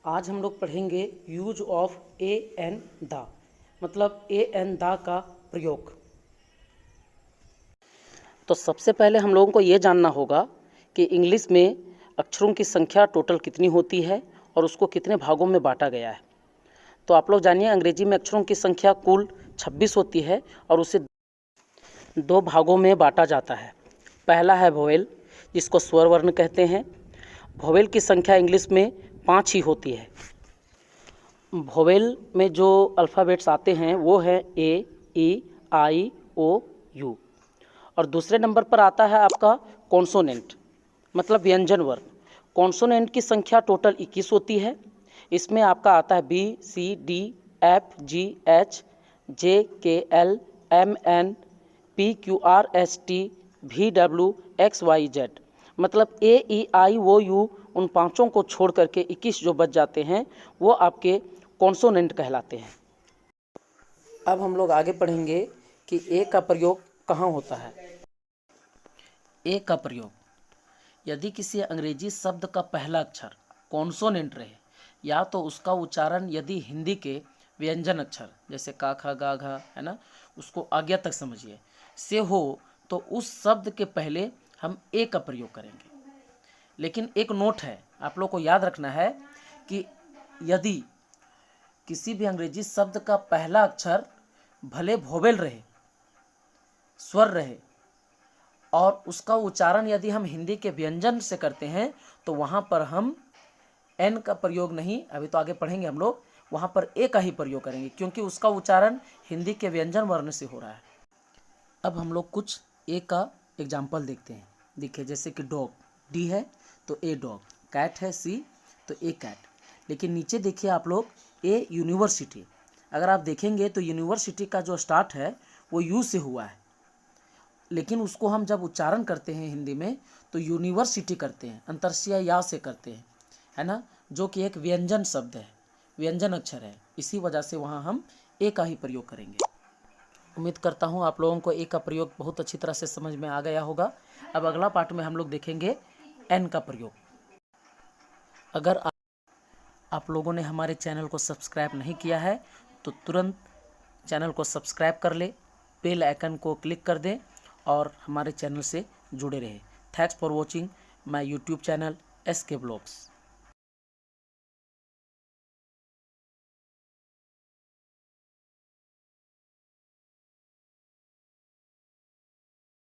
आज हम लोग पढ़ेंगे use of a an the, मतलब ए एन द का प्रयोग। तो सबसे पहले हम लोगों को ये जानना होगा कि इंग्लिश में अक्षरों की संख्या टोटल कितनी होती है और उसको कितने भागों में बांटा गया है। तो आप लोग जानिए, अंग्रेजी में अक्षरों की संख्या कुल 26 होती है और उसे दो भागों में बांटा जाता है। पहला है वोवेल, जिसको स्वर वर्ण कहते हैं। वोवेल की संख्या इंग्लिश में 5 ही होती है। वोवेल में जो अल्फ़ाबेट्स आते हैं वो है ए, ई, आई, ओ, यू। और दूसरे नंबर पर आता है आपका कॉन्सोनेंट, मतलब व्यंजन वर्ण। कॉन्सोनेंट की संख्या टोटल 21 होती है। इसमें आपका आता है B, C, D, F, G, H, J, K, L, M, N, P, Q, R, S, T, V, W, X, Y, Z. मतलब A, E, I, O, you, उन पाँचों को छोड़ करके 21 जो बच जाते हैं वो आपके कॉन्सोनेंट कहलाते हैं। अब हम लोग आगे पढ़ेंगे कि ए का प्रयोग कहाँ होता है। ए का प्रयोग, यदि किसी अंग्रेजी शब्द का पहला अक्षर कॉन्सोनेंट रहे या तो उसका उच्चारण यदि हिंदी के व्यंजन अक्षर जैसे का, खा, गा, घा है ना, उसको आज्ञा तक समझिए से हो तो उस शब्द के पहले हम ए का प्रयोग करेंगे। लेकिन एक नोट है, आप लोग को याद रखना है कि यदि किसी भी अंग्रेजी शब्द का पहला अक्षर भले वोवेल रहे, स्वर रहे, और उसका उच्चारण यदि हम हिंदी के व्यंजन से करते हैं तो वहाँ पर हम एन का प्रयोग नहीं, अभी तो आगे पढ़ेंगे हम लोग, वहाँ पर ए का ही प्रयोग करेंगे क्योंकि उसका उच्चारण हिंदी के व्यंजन वर्ण से हो रहा है। अब हम लोग कुछ ए का एग्जाम्पल देखते हैं। देखिए, जैसे कि डॉग, डी है तो ए डॉग, कैट है सी तो ए कैट। लेकिन नीचे देखिए आप लोग, ए यूनिवर्सिटी। अगर आप देखेंगे तो यूनिवर्सिटी का जो स्टार्ट है वो यू से हुआ है, लेकिन उसको हम जब उच्चारण करते हैं हिंदी में तो यूनिवर्सिटी करते हैं, अंतर्शय या से करते हैं, है ना, जो कि एक व्यंजन शब्द है, व्यंजन अक्षर है। इसी वजह से वहाँ हम ए का ही प्रयोग करेंगे। उम्मीद करता हूँ आप लोगों को ए का प्रयोग बहुत अच्छी तरह से समझ में आ गया होगा। अब अगला पार्ट में हम लोग देखेंगे एन का प्रयोग। अगर आप लोगों ने हमारे चैनल को सब्सक्राइब नहीं किया है तो तुरंत चैनल को सब्सक्राइब कर ले, बेल आइकन को क्लिक कर दें और हमारे चैनल से जुड़े रहें। Thanks for watching my YouTube channel SK blogs.